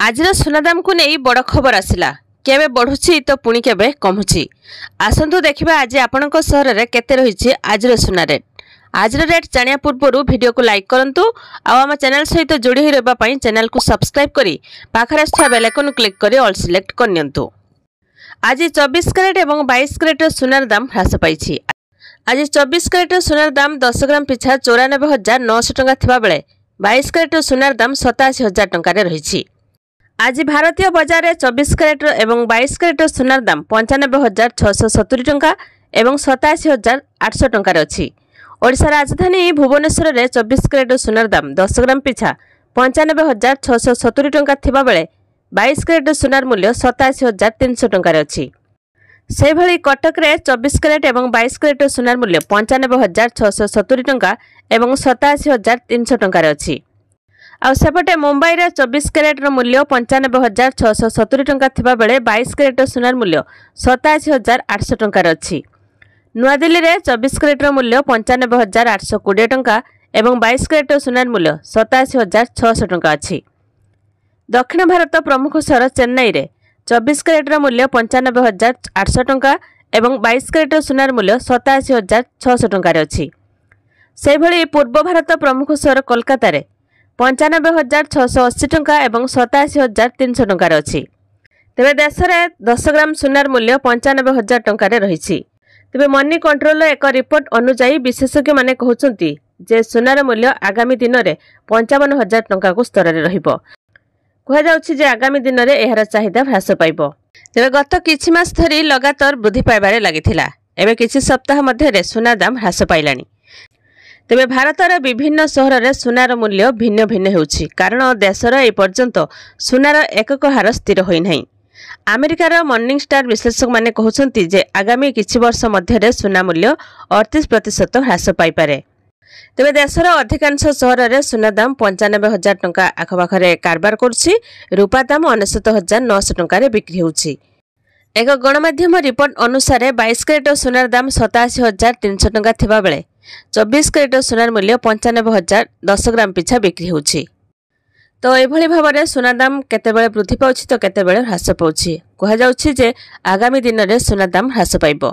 आजिर सुना दाम को नहीं बड़ खबर आसला केबे बढ़ुछि तो पुणी केबे कमुछि। आसंतु देखिबा आज आपनक सहर रे केते रहिछि आजिर सुना रेट। आजिर रेट जानिया पूर्व वीडियो को लाइक करंतु आ आम चैनल सहित जोड़ी होई रहबा पई चैनल को सब्सक्राइब करी पाखरे आस्था बेल आइकन क्लिक करी ऑल सिलेक्ट करनियंतु। आज 24 कैरेट एवं 22 कैरेट सुनार दाम ह्रास पाइछि। आज 24 कैरेट सुनार दाम 10 ग्राम पिछा 94,900 टंका थिबा बेले 22 कैरेट सुनार दाम 87,000 टंका रे रहिछि। आज भारतीय बाजार में 24 कैरेट एवं 22 कैरेट सुनार दाम 95,670 टंका एवं 87,800 टंका अच्छी। ओडिशा राजधानी भुवनेश्वर में 24 कैरेट सुनार दाम 10 ग्राम पिछा 95,670 टंका थिबा बेले 22 कैरेट सुनार मूल्य 87,300 टंका अच्छी। से भली कटक रे 24 कैरेट एवं 22 कैरेट सुनार मूल्य 95,670 टंका एवं 87,300 टंका अच्छी। आ सेपटे मुंबई रे 24 कैरेट मूल्य 95,670 टंका थिबा बेले 22 कैरेट सुनार मूल्य 87,800 टंका अच्छी। नुआ दिल्ली रे 24 कैरेट मूल्य 95,820 टंका एवं 22 कैरेट सुनार मूल्य 87,600 टंका अच्छी। दक्षिण भारत प्रमुख सहर चेन्नई रे 24 कैरेट मूल्य 95,800 टंका एवं 22 कैरेट सुनार मूल्य 87,600 टंका अच्छी। से भली पूर्व भारत प्रमुख सहर कोलकाता रे 95,680 टंका एवं 87,300 टंका अच्छी। तेबे देश में 10 ग्राम सुनार मूल्य 95,000 टंका रही। तेबे मनी कंट्रोल एक रिपोर्ट अनुसार विशेषज्ञ माने कहउछंती जे सुनार मूल्य आगामी दिन में 55,000 टंका को स्तर में रहिबो। कहा जाउछि जे आगामी दिन में एहार चाहिदा ह्रास पाइबो। तेबे गत किछि मास धरी लगातार वृद्धि पाइबारे लागिथिला। एबे किछि सप्ताह मध्य सुना दाम ह्रास पाइलानी। तेबे भारतर विभिन्न सहर में सुनार मूल्य भिन्न भिन्न होउछि कारण देशर ए पर्यंत सुनार एकक हार स्थिर होई नाही। अमेरिकार मॉर्निंग स्टार विश्लेषक माने कहउछंती जे आगामी किछि वर्ष मध्य सुना मूल्य 38% ह्रास पाई पारे। तेबे देशर अधिकांश सहर में सुना दाम 95,000 टंका आखपाखरे कारबार करछि। रूपा दाम 69,900 टंका रे बिक्री होउछि। एक गणमाध्यम रिपोर्ट अनुसार 22 कैरेट सुनार दाम 87,300 टंका थिबा बेले 24 कैरेट सुनार मूल्य 95,000 10 ग्राम पिछा बिक्री होउछि। तो एभली भाबरे सुना दाम केतेबेले वृद्धि पाउछि तो केतेबेले ह्रास पाउछि। कहा जाउछि जे आगामी दिन रे सुना दाम ह्रास पाइबो।